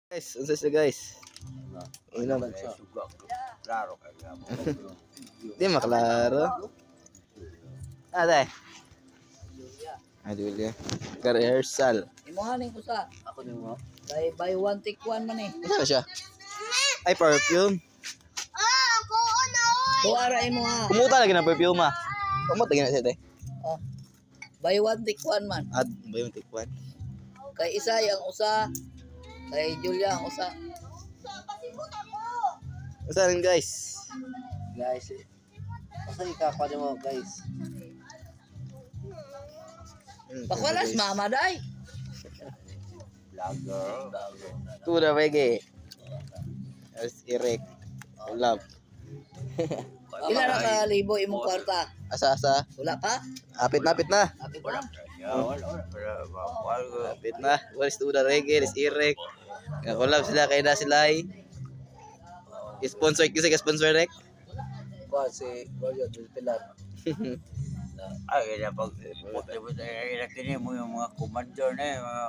Guys, unsa siya guys? Una man. Klaro kay nga mo. Di maklaro. Ate. Julia. Ka-rehearsal. Imuhanin ko sa. Ako din mo. Buy one take one man eh. Ano siya? Ay, perfume. Tuwara imo ha. Kumuta lagi ng perfume ah. Kumuta lagi na siya, te. Oh. Buy one take one man. At ba yung tikwan? Kay isa yang usa. Kay Julia ang usa. Unsa rin guys? Guys, asa ikapa mo guys? Pakwalas mama day. Vlogger. Tuda reggae. As Eric. Love. Ila na ka libo imong kwarta. Asa-asa. Wala pa? Apit na, apit na. Apit na. Apit na. Where's Tuda reggae? Is Eric. Collab sila kay na sila ay. Sponsor kasi ka sponsor rek. Ko si Goyo del Pilar. Ay, na pag mo kini mo yung mga commander na mga